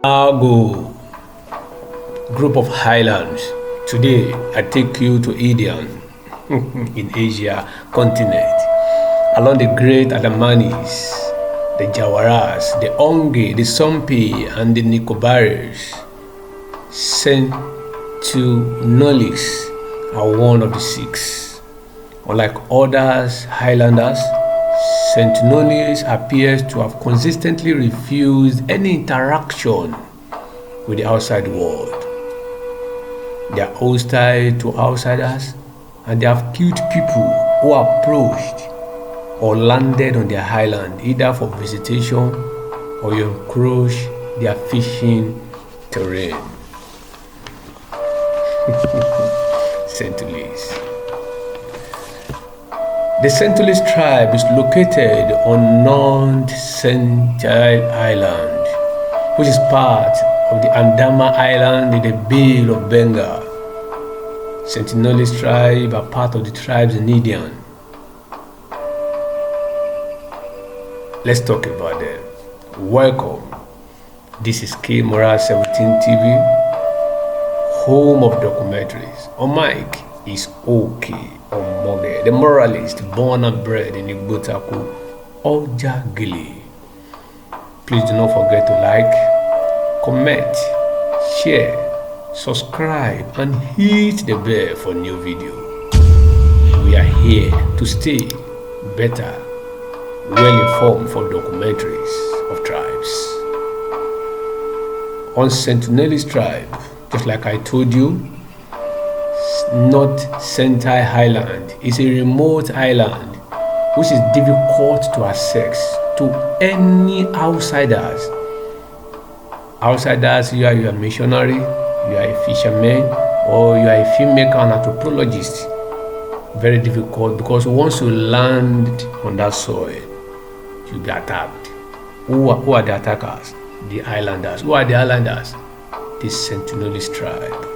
Argo group of highlands. Today I take you to Indian in Asia continent, along the great Andamanis, the Jawaras, the Onge, the Sompi, and the Nicobaris. Sentinelese are one of the six. Unlike others highlanders, Sentinelese appears to have consistently refused any interaction with the outside world. They are hostile to outsiders, and they have killed people who approached or landed on their island either for visitation or you encroach their fishing terrain. Sentinelese. The Sentinelese tribe is located on North Sentinel Island, which is part of the Andaman Island in the Bay of Bengal. Sentinelese tribe are part of the tribes in India. Let's talk about them. Welcome. This is K Moral 17 TV, home of documentaries. On mic is OK Omoge, the moralist born and bred in Igbotaku, Ojagili. Please do not forget to like, comment, share, subscribe, and hit the bell for new video. We are here to stay better, well informed for documentaries of tribes. On Sentinelese tribe, just like I told you, North Sentinel Island is a remote island which is difficult to access to any outsiders. Outsiders, you are a missionary, you are a fisherman, or you are a filmmaker and anthropologist. Very difficult, because once you land on that soil, you'll be attacked. Who are the attackers? The islanders. Who are the islanders? The Sentinelese tribe.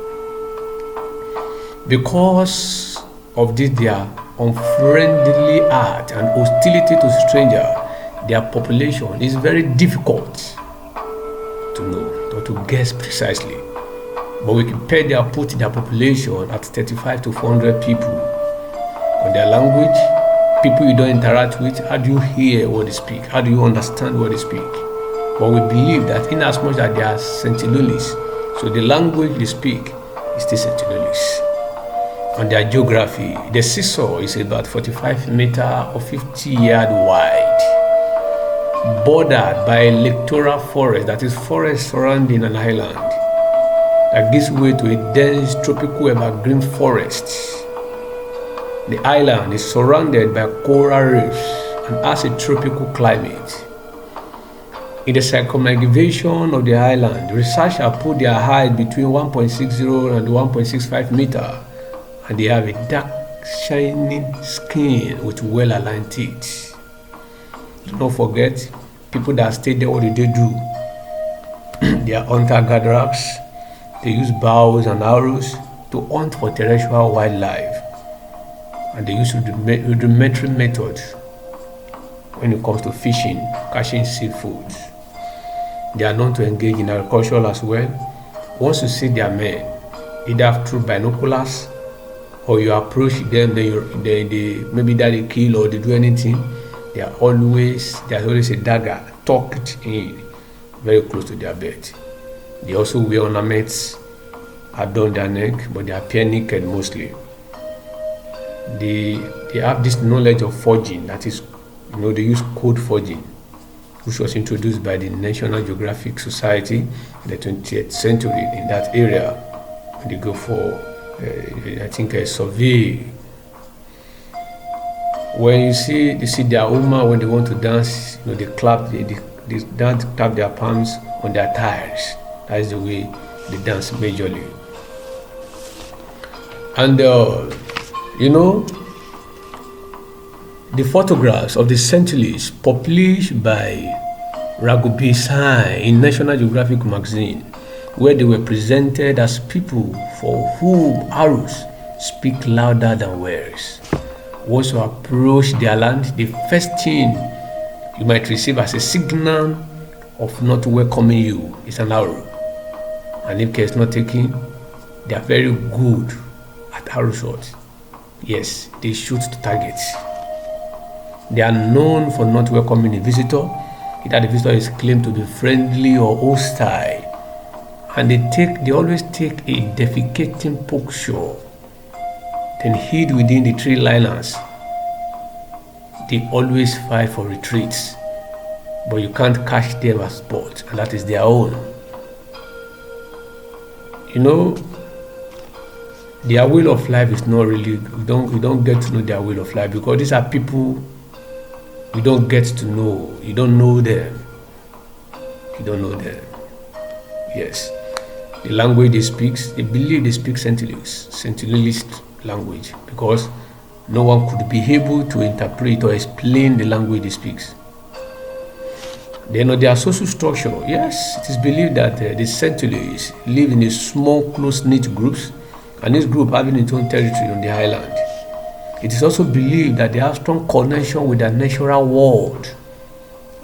Because of this, their unfriendly act and hostility to strangers, their population is very difficult to know or to guess precisely. But Wikipedia put their population at 35 to 400 people. On their language, people you don't interact with, how do you hear what they speak? How do you understand what they speak? But we believe that in as much as they are Sentinelese, so the language they speak is the Sentinelese. On their geography, the seesaw is about 45 meters or 50 yards wide, bordered by a littoral forest, that is forest surrounding an island, that gives way to a dense tropical evergreen forest. The island is surrounded by coral reefs and has a tropical climate. In the circumnavigation of the island, researchers put their height between 1.60 and 1.65 meters, and they have a dark, shining skin with well-aligned teeth. Do not forget, people that stay there, what do? They are hunter-gatherers. They use bows and arrows to hunt for terrestrial wildlife, and they use rudimentary methods when it comes to fishing, catching seafood. They are known to engage in agriculture as well. Once you see their men, either through binoculars or you approach them, then maybe that they kill or they do anything, there's always a dagger tucked in very close to their bed. They also wear ornaments adorn their neck, but they appear naked mostly. They have this knowledge of forging, that is, they use code forging, which was introduced by the National Geographic Society in the 20th century in that area. When they go for, I think, a survey. When you see their Uma, when they want to dance, they clap, they dance, clap their palms on their thighs. That is the way they dance majorly. And the photographs of the Sentinelese published by Ragubi Sai in National Geographic magazine, where they were presented as people for whom arrows speak louder than words. Once you approach their land, the first thing you might receive as a signal of not welcoming you is an arrow. And if care is not taken, they are very good at arrow shots. Yes, they shoot to targets. They are known for not welcoming a visitor, either the visitor is claimed to be friendly or hostile. And they always take a defecating poke shot, then hid within the tree liners. They always fight for retreats, but you can't catch them at sport, and that is their own. Their way of life is not really, we don't get to know their way of life, because these are people you don't get to know. You don't know them. Yes. The language they believe they speak Sentinelese language, because no one could be able to interpret or explain the language they speak. Then their social structure, yes, it is believed that the Sentinelese live in a small, close-knit groups, and this group having its own territory on the island. It is also believed that they have strong connection with the natural world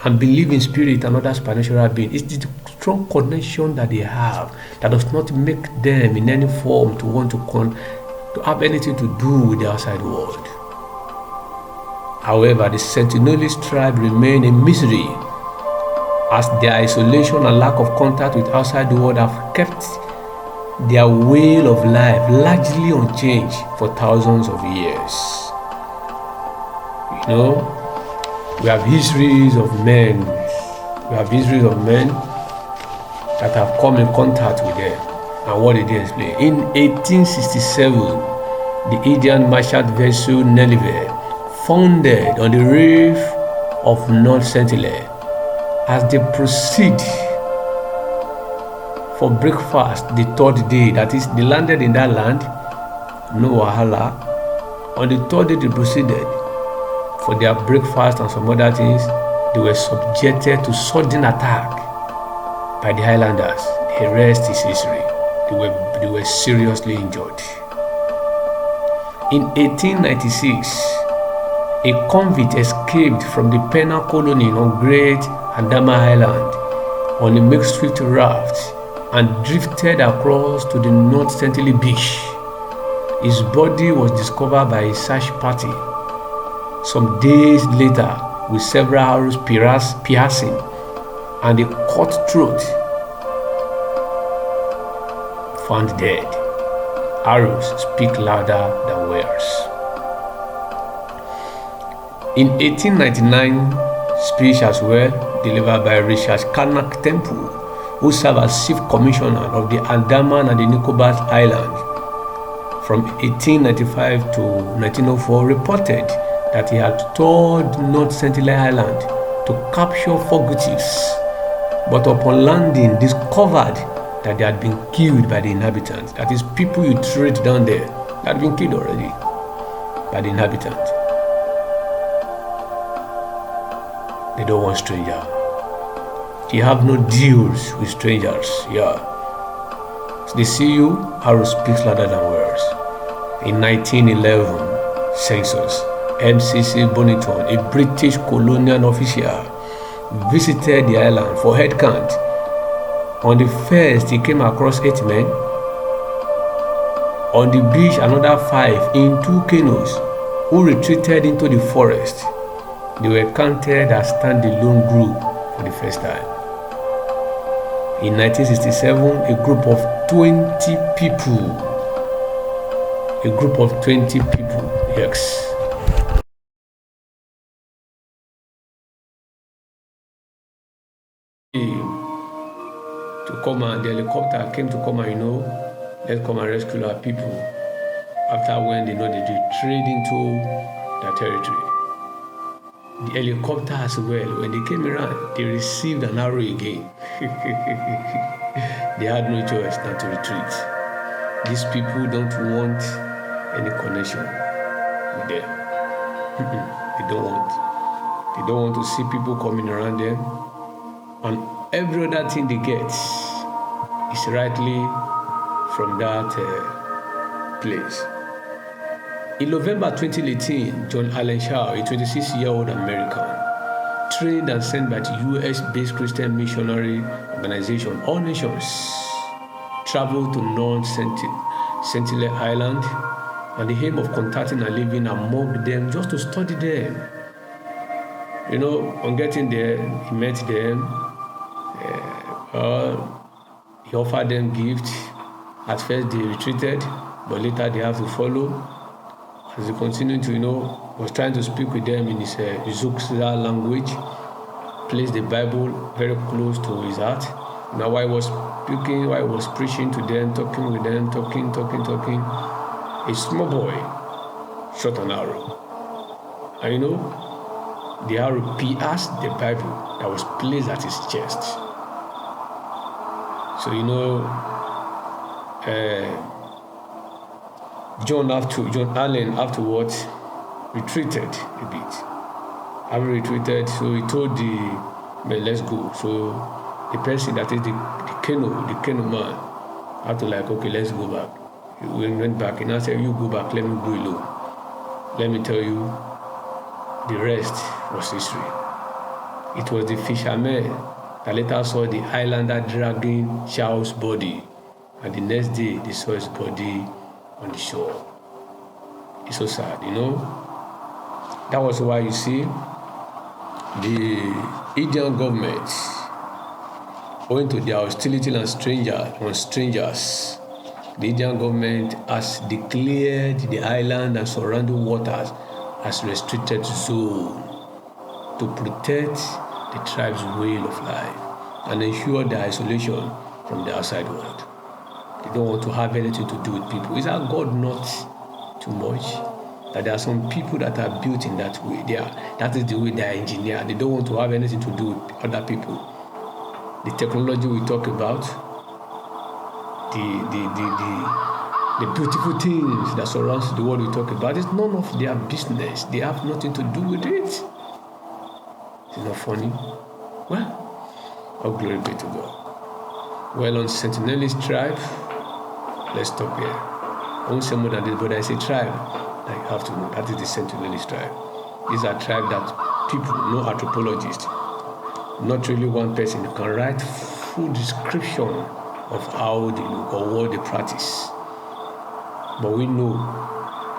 and believe in spirit and other supernatural beings. It's the strong connection that they have that does not make them in any form to want to have anything to do with the outside world. However, the Sentinelese tribe remain a mystery, as their isolation and lack of contact with outside the world have kept their way of life largely unchanged for thousands of years. We have histories of men that have come in contact with them, and what did they explain? In 1867, the Indian merchant vessel Nineveh founded on the reef of North Sentinel. As they proceed for breakfast the third day, that is, they landed in that land, no wahala. On the third day they proceeded for their breakfast and some other things. They were subjected to sudden attack by the Highlanders. The rest is history. They were seriously injured. In 1896, a convict escaped from the penal colony on Great Andama Island on a makeshift raft and drifted across to the North Sentinel beach. His body was discovered by a search party some days later with several arrows piercing and a cut throat. Found dead. Arrows speak louder than words. In 1899, speech as well delivered by Richard Kanak Temple, who served as chief commissioner of the Andaman and the Nicobar Islands from 1895 to 1904, reported that he had toured North Sentinel Island to capture fugitives, but upon landing discovered that they had been killed by the inhabitants. That is, people you treat down there that had been killed already by the inhabitants. They don't want strangers. They have no deals with strangers. So they see you, arrow speaks louder than words. In 1911 census, MCC Bonington, a British colonial official, visited the island for head count. On the first, he came across 8 men. On the beach, another 5 in 2 canoes, who retreated into the forest. They were counted as standalone group for the first time. In 1967, a group of 20 people. Yes. To come and the helicopter came to come and let's come and rescue our people. After when they trade into their territory. The helicopter as well, when they came around, they received an arrow again. They had no choice than to retreat. These people don't want any connection with them. They don't want to see people coming around them. And every other thing they get is rightly from that place. In November 2018, John Allen Shaw, a 26-year-old American, trained and sent by the US-based Christian missionary organization. All nations travel to North Sentinel Island, and the aim of contacting and living among them just to study them. On getting there, he met them. He offered them gifts. At first they retreated, but later they have to follow. As he continued to, was trying to speak with them in his Zukza language, placed the Bible very close to his heart. Now while he was speaking, while he was preaching to them, talking with them, talking, a small boy shot an arrow. And the arrow pierced the Bible that was placed at his chest. So John Allen afterwards retreated a bit. Having retreated, so he told the man, let's go. So the person that is the canoe man had to okay, let's go back. We went back and I said, you go back, let me go alone. Let me tell you, the rest was history. It was the fishermen that later saw the islander dragging Charles' body, and the next day they saw his body on the shore. It's so sad, That was why you see the Indian government, owing to their hostility on strangers, the Indian government has declared the island and surrounding waters as restricted zone to protect the tribe's way of life and ensure their isolation from the outside world. They don't want to have anything to do with people. Is our God not too much? That there are some people that are built in that way. That is the way they are engineered. They don't want to have anything to do with other people. The technology we talk about, the beautiful things that surrounds the world we talk about, is none of their business. They have nothing to do with it. It's not funny. Well, all glory be to God. Well, on Sentinelese tribe, let's stop here. I won't say more than this, but I say tribe. I have to know. That is the Sentinelese tribe. These are tribe that people, no anthropologists, not really one person can write full description of how they look or what they practice. But we know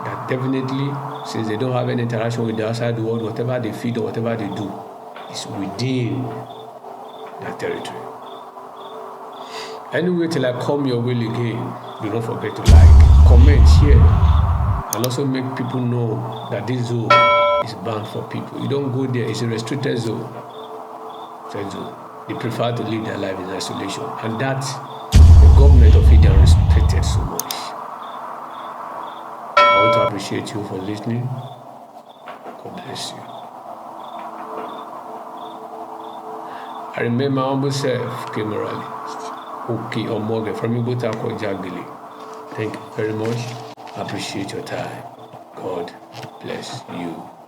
that definitely, since they don't have any interaction with the outside world, whatever they feed or whatever they do is within their territory. Anyway, till I come your way again, do not forget to like, comment, share, and also make people know that this zone is banned for people. You don't go there, it's a restricted zone. They prefer to live their life in isolation, and that the government of India respected so much. I want to appreciate you for listening. God bless you. I remain my humble self, K. Morali. Okay, or Morgan from Igbo Jagili. Thank you very much. I appreciate your time. God bless you.